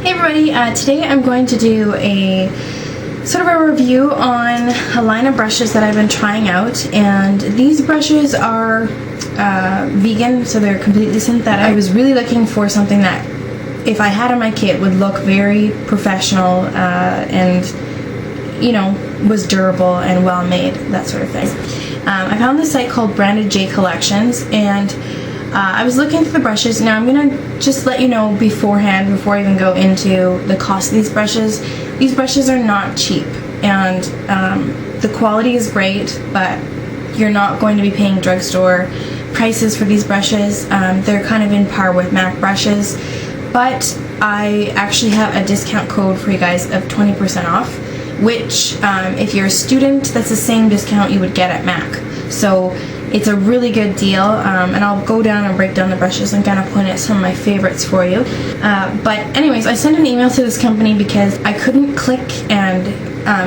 Hey everybody, today I'm going to do a sort of a review on a line of brushes that I've been trying out, and these brushes are vegan, so they're completely synthetic. I was really looking for something that, if I had in my kit, would look very professional and, you know, was durable and well made, that sort of thing. I found this site called Branded J Collections, and I was looking through the brushes. Now I'm going to just let you know beforehand, before I even go into the cost of these brushes are not cheap, and the quality is great, but you're not going to be paying drugstore prices for these brushes. They're kind of in par with MAC brushes, but I actually have a discount code for you guys of 20% off, which if you're a student, that's the same discount you would get at MAC. So it's a really good deal, and I'll go down and break down the brushes and kind of point at some of my favorites for you. But anyways, I sent an email to this company because I couldn't click and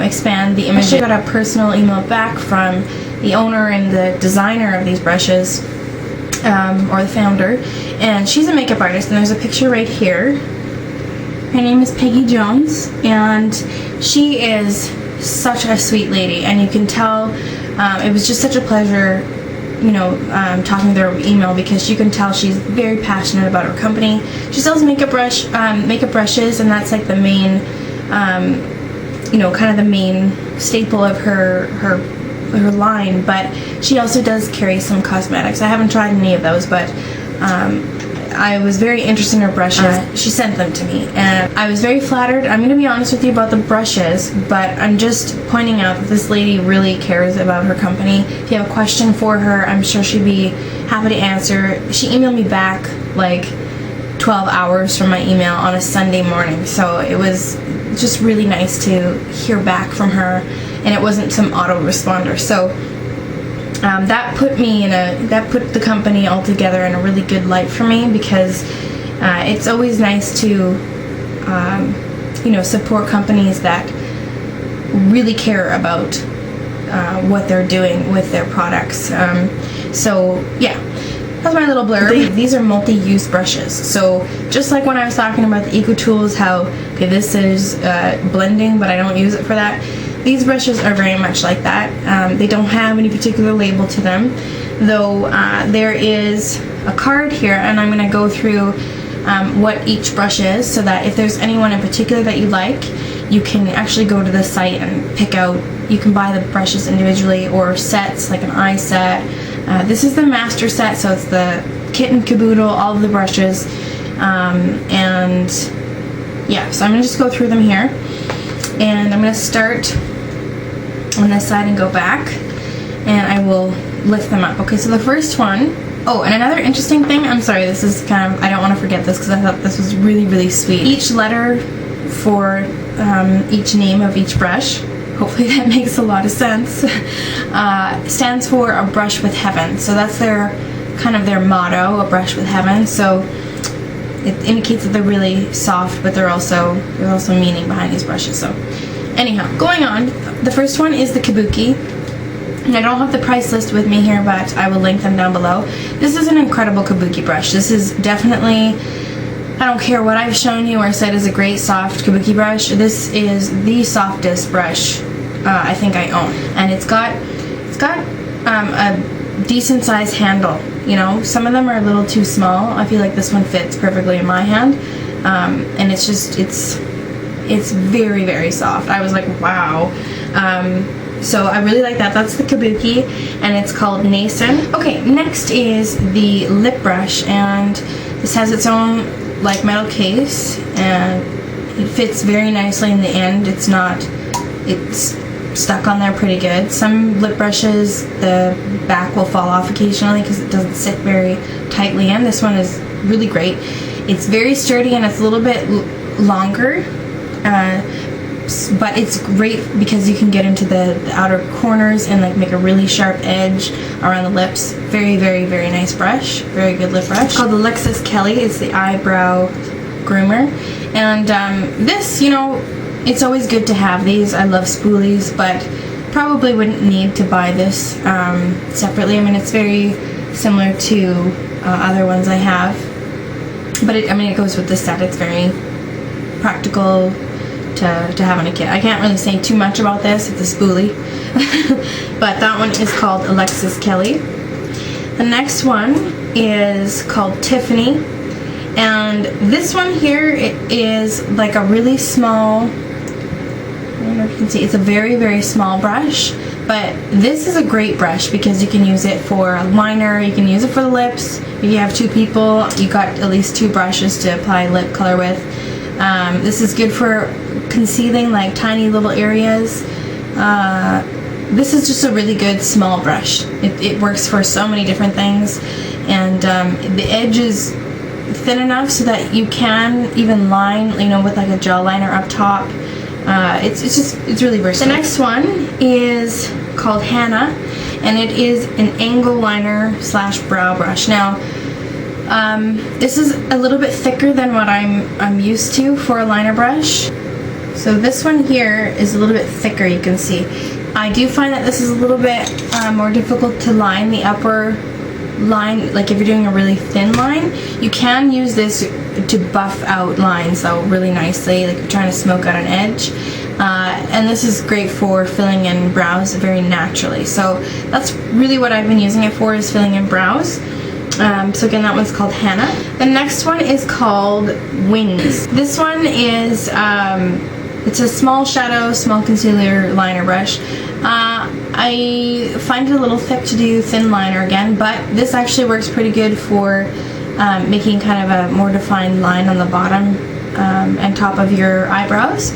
expand the image. I got a personal email back from the owner and the designer of these brushes, or the founder, and she's a makeup artist, and there's a picture right here. Her name is Peggy Jones, and she is such a sweet lady, and you can tell it was just such a pleasure, you know, talking to her email, because you can tell she's very passionate about her company. She sells makeup brushes, and that's like the main, you know, kind of the main staple of her line. But she also does carry some cosmetics. I haven't tried any of those, but I was very interested in her brushes. She sent them to me, and I was very flattered. I'm going to be honest with you about the brushes, but I'm just pointing out that this lady really cares about her company. If you have a question for her, I'm sure she'd be happy to answer. She emailed me back like 12 hours from my email on a Sunday morning, so it was just really nice to hear back from her, and it wasn't some autoresponder. So that put the company all together in a really good light for me, because it's always nice to you know, support companies that really care about what they're doing with their products. So yeah, that's my little blurb. These are multi-use brushes, so just like when I was talking about the Eco Tools, how okay, this is blending, but I don't use it for that. These brushes are very much like that. They don't have any particular label to them, though there is a card here, and I'm going to go through what each brush is, so that if there's anyone in particular that you like, you can actually go to the site and pick out. You can buy the brushes individually or sets, like an eye set. This is the master set, so it's the kit and caboodle, all of the brushes, and yeah, so I'm going to just go through them here, and I'm going to start on this side and go back, and I will lift them up. Okay, so the first one, oh, and another interesting thing, I'm sorry, this is kind of, I don't want to forget this because I thought this was really, really sweet. Each letter for each name of each brush, hopefully that makes a lot of sense, stands for a brush with heaven. So that's their, kind of their motto, a brush with heaven. So it indicates that they're really soft, but there's also meaning behind these brushes. So anyhow, going on, the first one is the Kabuki, and I don't have the price list with me here, but I will link them down below. This is an incredible Kabuki brush. This is definitely, I don't care what I've shown you or said is a great soft Kabuki brush, this is the softest brush I think I own, and it's got a decent sized handle. You know, some of them are a little too small. I feel like this one fits perfectly in my hand, and it's just, it's very, very soft. I was like, wow. So I really like that. That's the Kabuki, and it's called NAISON. Okay, next is the lip brush, and this has its own like metal case, and it fits very nicely in the end. It's stuck on there pretty good. Some lip brushes, the back will fall off occasionally because it doesn't sit very tightly in. This one is really great. It's very sturdy, and it's a little bit longer, but it's great because you can get into the outer corners and like make a really sharp edge around the lips. Very, very, very nice brush. Very good lip brush. It's called ALEXIS Kelly. It's the eyebrow groomer, and this, you know, it's always good to have these. I love spoolies, but probably wouldn't need to buy this separately. I mean, it's very similar to other ones I have, but I mean, it goes with the set. It's very practical to have on a kit. I can't really say too much about this, it's a spoolie. But that one is called Alexis Kelly. The next one is called Tiffany, and this one here, it is like a really small, I don't know if you can see, it's a very, very small brush, but this is a great brush because you can use it for a liner, you can use it for the lips. If you have two people, you got at least two brushes to apply lip color with. This is good for concealing like tiny little areas. This is just a really good small brush. It works for so many different things, and the edge is thin enough so that you can even line, you know, with like a gel liner up top. It's really versatile. The next one is called Hannah, and it is an angle liner slash brow brush. Now, this is a little bit thicker than what I'm used to for a liner brush. So this one here is a little bit thicker, you can see. I do find that this is a little bit more difficult to line the upper line, like if you're doing a really thin line. You can use this to buff out lines though really nicely, like if you're trying to smoke out an edge. And this is great for filling in brows very naturally. So that's really what I've been using it for, is filling in brows. So again, that one's called Hannah. The next one is called Wings. This one is, it's a small shadow, small concealer liner brush. I find it a little thick to do thin liner again, but this actually works pretty good for making kind of a more defined line on the bottom and top of your eyebrows.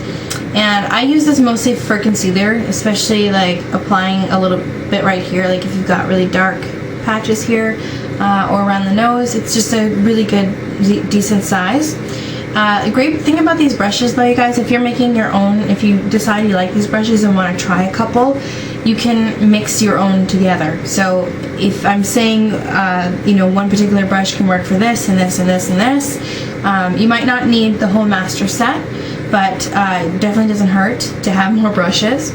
And I use this mostly for concealer, especially like applying a little bit right here, like if you've got really dark patches here or around the nose. It's just a really good, decent size. The great thing about these brushes though, you guys, if you're making your own, if you decide you like these brushes and want to try a couple, you can mix your own together. So if I'm saying, you know, one particular brush can work for this and this and this and this, you might not need the whole master set, but it definitely doesn't hurt to have more brushes.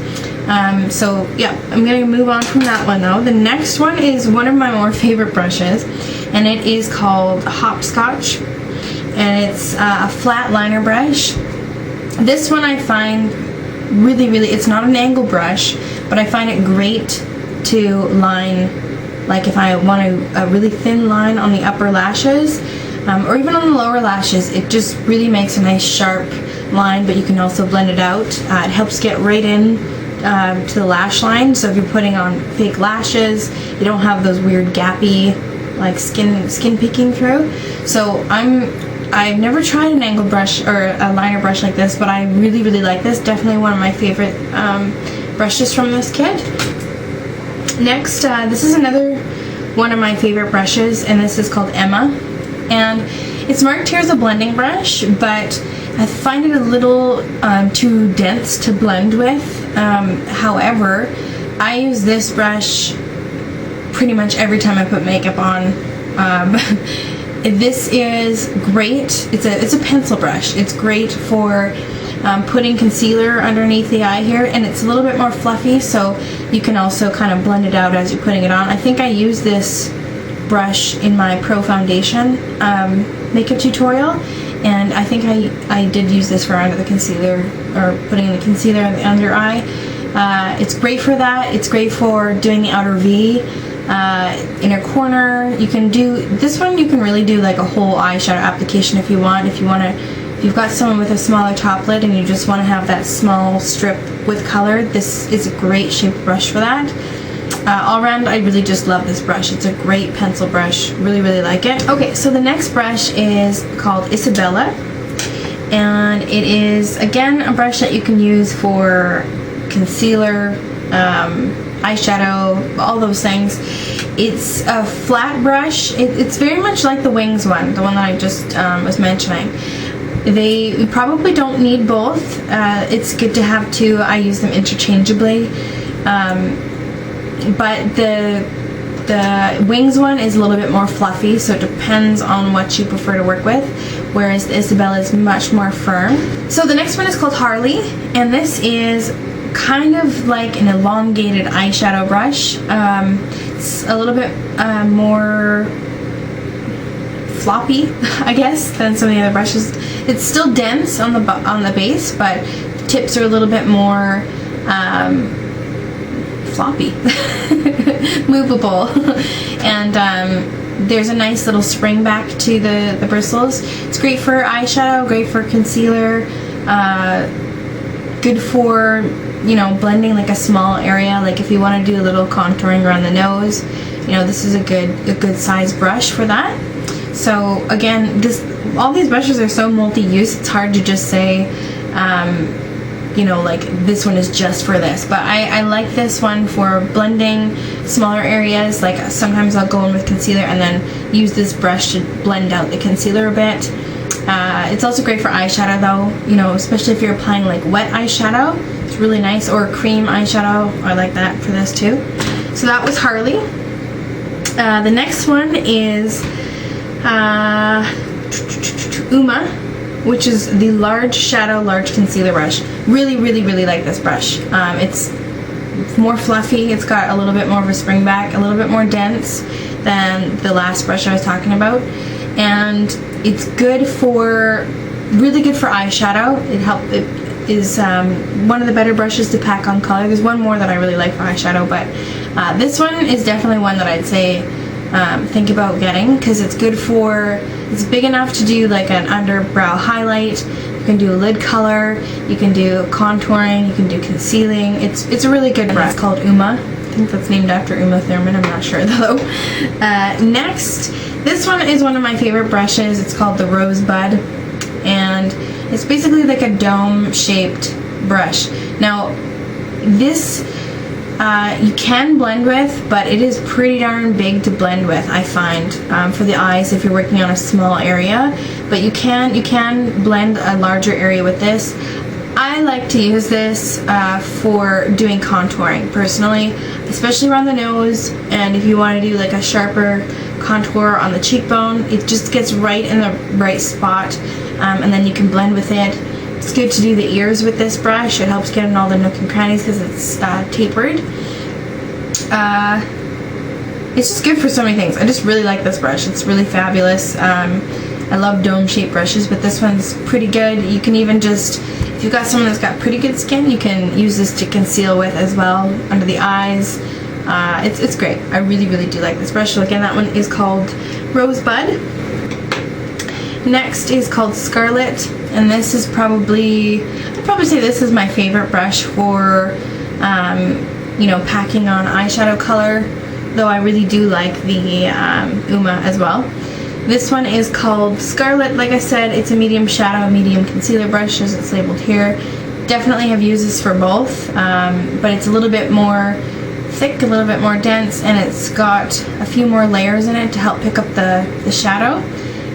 So yeah, I'm going to move on from that one though. The next one is one of my more favorite brushes, and it is called HOPSCOTCH. And it's a flat liner brush. This one I find really, it's not an angle brush, but I find it great to line, like if I want a really thin line on the upper lashes, or even on the lower lashes. It just really makes a nice sharp line, but you can also blend it out. It helps get right in to the lash line, so if you're putting on fake lashes, you don't have those weird gappy, like skin peeking through. So I've never tried an angle brush or a liner brush like this, but I really like this. Definitely one of my favorite brushes from this kit. Next, this is another one of my favorite brushes, and this is called Emma. And it's marked here as a blending brush, but I find it a little too dense to blend with. However, I use this brush pretty much every time I put makeup on. This is great. It's a pencil brush. It's great for putting concealer underneath the eye here, and it's a little bit more fluffy, so you can also kind of blend it out as you're putting it on. I think I used this brush in my Pro Foundation makeup tutorial, and I think I did use this for under the concealer, or putting the concealer on the under eye. It's great for that. It's great for doing the outer V. Inner corner. You can do this one. You can really do like a whole eyeshadow application if you want. If you've got someone with a smaller top lid and you just want to have that small strip with color, this is a great shaped brush for that. All around, I really just love this brush. It's a great pencil brush. Really like it. Okay, so the next brush is called Isabella, and it is again a brush that you can use for concealer, eyeshadow, all those things. It's a flat brush. It's very much like the Wings one, the one that I just was mentioning. You probably don't need both. It's good to have two. I use them interchangeably. But the Wings one is a little bit more fluffy, so it depends on what you prefer to work with, whereas the Isabella is much more firm. So the next one is called Harley, and this is kind of like an elongated eyeshadow brush. It's a little bit more floppy, I guess, than some of the other brushes. It's still dense on the base, but tips are a little bit more floppy, movable, and there's a nice little spring back to the bristles. It's great for eyeshadow, great for concealer, good for, you know, blending like a small area, like if you want to do a little contouring around the nose, you know, this is a good size brush for that. So again, all these brushes are so multi-use, it's hard to just say, you know, like this one is just for this, but I like this one for blending smaller areas. Like sometimes I'll go in with concealer and then use this brush to blend out the concealer a bit. It's also great for eyeshadow though, you know, especially if you're applying like wet eyeshadow. It's really nice, or cream eyeshadow. I like that for this too. So that was Harley. The next one is Uma, which is the large shadow, large concealer brush. Really, really, really like this brush. It's more fluffy. It's got a little bit more of a spring back, a little bit more dense than the last brush I was talking about. And it's good for, really good for eyeshadow. It is one of the better brushes to pack on color. There's one more that I really like for eyeshadow, but this one is definitely one that I'd say think about getting, because it's good for, it's big enough to do like an underbrow highlight. You can do a lid color, you can do contouring, you can do concealing. It's a really good brush. It's called Uma. I think that's named after Uma Thurman, I'm not sure though. Next, this one is one of my favorite brushes. It's called the Rosebud, and it's basically like a dome shaped brush. Now this you can blend with, but it is pretty darn big to blend with, I find, for the eyes if you're working on a small area. But you can blend a larger area with this. I like to use this for doing contouring personally, especially around the nose, and if you want to do like a sharper contour on the cheekbone, it just gets right in the right spot, and then you can blend with it. It's good to do the ears with this brush. It helps get in all the nook and crannies because it's tapered. It's just good for so many things. I just really like this brush. It's really fabulous. I love dome-shaped brushes, but this one's pretty good. You can even just, if you've got someone that's got pretty good skin, you can use this to conceal with as well, under the eyes. It's great. I really, really do like this brush. So again, that one is called Rosebud. Next is called Scarlet, and this is probably, I'd probably say this is my favorite brush for, you know, packing on eyeshadow color, though I really do like the Uma as well. This one is called Scarlet. Like I said, it's a medium shadow, medium concealer brush, as it's labeled here. Definitely have used this for both, but it's a little bit more thick, a little bit more dense, and it's got a few more layers in it to help pick up the shadow.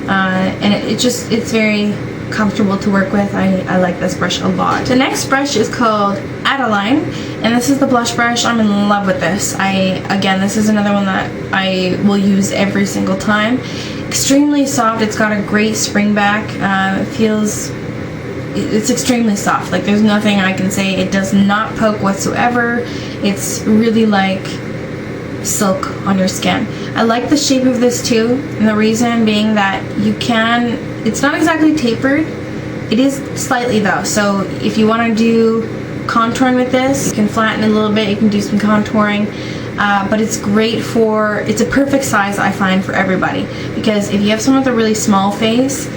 And it's very comfortable to work with. I like this brush a lot. The next brush is called ADALINE, and this is the blush brush. I'm in love with this. Again, this is another one that I will use every single time. Extremely soft. It's got a great spring back. It's extremely soft. Like, there's nothing I can say. It does not poke whatsoever. It's really like silk on your skin. I like the shape of this too, and the reason being that it's not exactly tapered. It is slightly though, so if you want to do contouring with this, you can flatten it a little bit, you can do some contouring, but it's great for, it's a perfect size I find for everybody, because if you have someone with a really small face,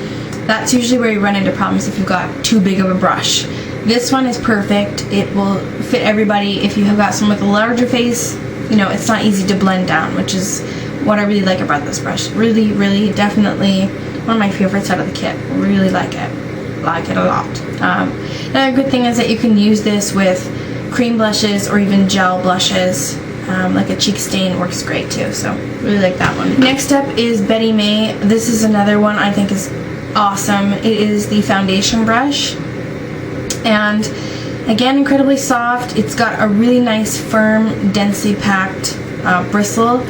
that's usually where you run into problems if you've got too big of a brush. This one is perfect. It will fit everybody. If you have got someone with a larger face, you know, it's not easy to blend down, which is what I really like about this brush. Really, really, definitely one of my favorites out of the kit. Really like it. Like it a lot. Another good thing is that you can use this with cream blushes or even gel blushes. Like a cheek stain works great too, so really like that one. Next up is Betty Mae. This is another one I think is awesome. It is the foundation brush, and again, incredibly soft. It's got a really nice, firm, densely packed bristle.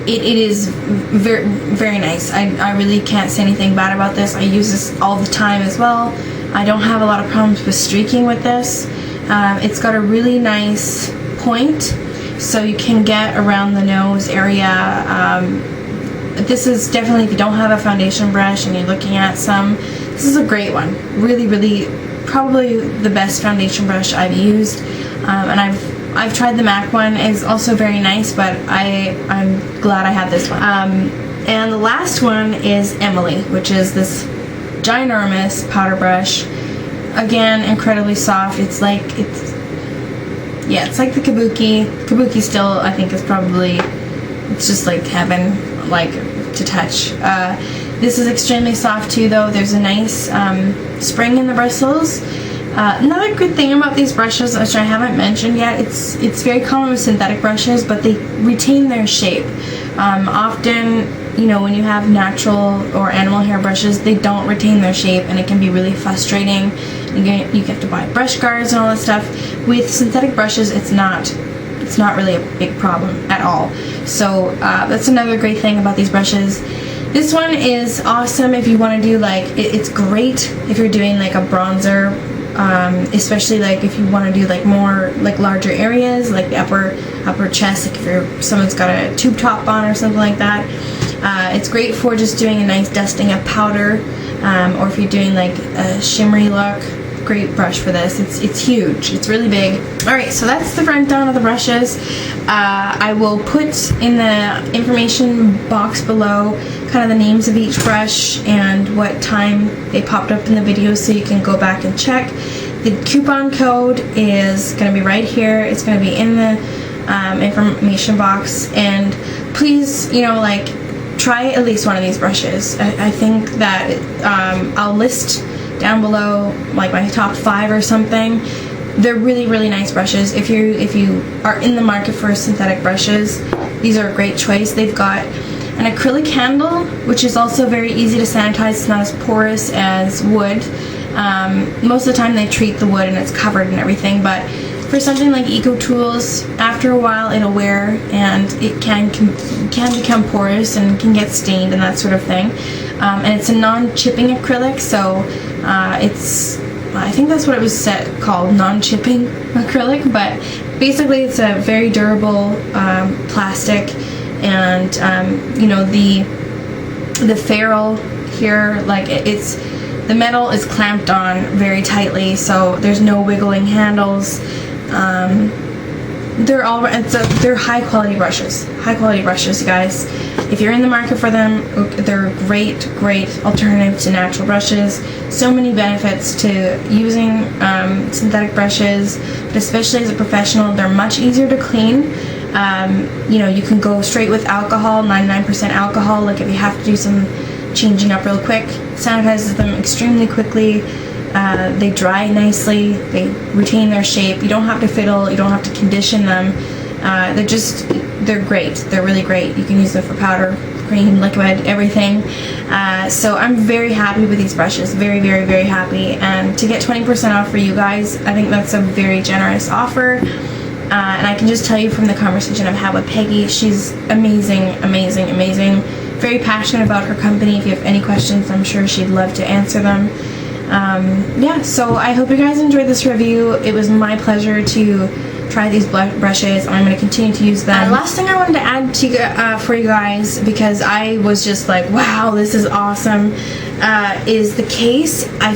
It is very, very nice. I really can't say anything bad about this. I use this all the time as well. I don't have a lot of problems with streaking with this. It's got a really nice point, so you can get around the nose area this is definitely, if you don't have a foundation brush and you're looking at some, this is a great one. Really, really, probably the best foundation brush I've used. And I've tried the MAC one. It's also very nice, but I'm glad I had this one. And the last one is Emily, which is this ginormous powder brush. Again, incredibly soft. It's like the Kabuki. Kabuki still, I think, is probably, it's just like heaven, like, to touch. This is extremely soft too, though. There's a nice spring in the bristles. Another good thing about these brushes, which I haven't mentioned yet, it's very common with synthetic brushes, but they retain their shape. Often, you know, when you have natural or animal hair brushes, they don't retain their shape, and it can be really frustrating. You have to buy brush guards and all that stuff. With synthetic brushes, it's not really a big problem at all. So that's another great thing about these brushes. This one is awesome if you want to do, like, it's great if you're doing like a bronzer, especially like if you want to do like more like larger areas, like the upper chest, like if someone's got a tube top on or something like that. It's great for just doing a nice dusting of powder, or if you're doing like a shimmery look. Great brush for this. It's huge. It's really big. Alright, so that's the rundown of the brushes. I will put in the information box below kind of the names of each brush and what time they popped up in the video, so you can go back and check. The coupon code is going to be right here. It's going to be in the information box, and please, you know, like, try at least one of these brushes. I think that I'll list down below like my top 5 or something. They're really, really nice brushes. If you are in the market for synthetic brushes, these are a great choice. They've got an acrylic handle, which is also very easy to sanitize. It's not as porous as wood. Most of the time they treat the wood and it's covered and everything, but for something like Eco Tools, after a while it'll wear and it can become porous and can get stained and that sort of thing. And it's a non-chipping acrylic, so I think that's what it was called, non-chipping acrylic, but basically it's a very durable plastic, and you know, the ferrule here, like, the metal is clamped on very tightly, so there's no wiggling handles. They're high quality brushes. High quality brushes, you guys. If you're in the market for them, they're a great alternative to natural brushes. So many benefits to using synthetic brushes, but especially as a professional, they're much easier to clean. You know, you can go straight with alcohol, 99% alcohol, like if you have to do some changing up real quick. Sanitizes them extremely quickly. They dry nicely, they retain their shape. You don't have to fiddle, you don't have to condition them. They're great. They're really great. You can use them for powder, cream, liquid, everything. So I'm very happy with these brushes. Very, very, very happy. And to get 20% off for you guys, I think that's a very generous offer. And I can just tell you from the conversation I've had with Peggy, she's amazing, amazing, amazing. Very passionate about her company. If you have any questions, I'm sure she'd love to answer them. Yeah, so I hope you guys enjoyed this review. It was my pleasure to try these brushes. I'm going to continue to use them. Last thing I wanted to add to for you guys, because I was just like, wow, this is awesome, is the case. I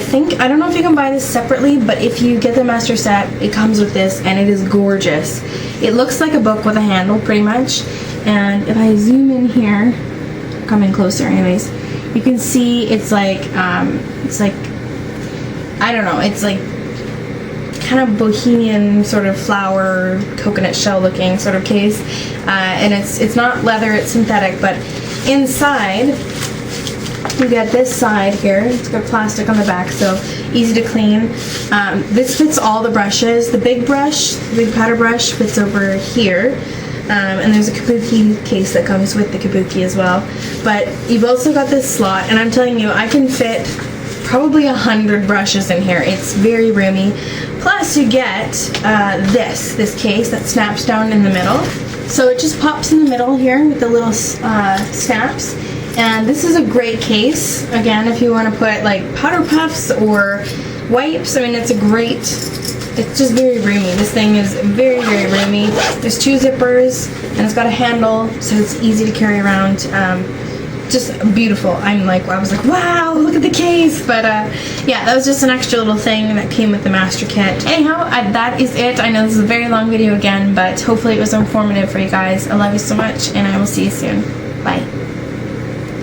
don't know if you can buy this separately, but if you get the master set, it comes with this, and it is gorgeous. It looks like a book with a handle, pretty much. And if I zoom in here, come in closer anyways, you can see it's like I don't know, it's like kind of bohemian sort of flower, coconut shell looking sort of case, and it's not leather, it's synthetic, but inside you get this side here. It's got plastic on the back, so easy to clean. This fits all the brushes. The big brush, the big powder brush, fits over here, and there's a Kabuki case that comes with the Kabuki as well. But you've also got this slot, and I'm telling you, I can fit probably 100 brushes in here. It's very roomy. Plus you get this case that snaps down in the middle. So it just pops in the middle here with the little snaps. And this is a great case, again, if you want to put like powder puffs or wipes. I mean, it's just very roomy. This thing is very, very roomy. There's 2 zippers, and it's got a handle, so it's easy to carry around. just beautiful. I was like, wow, look at the case. But yeah, that was just an extra little thing that came with the master kit. Anyhow, that is it. I know this is a very long video again, but hopefully it was informative for you guys. I love you so much, and I will see you soon. Bye.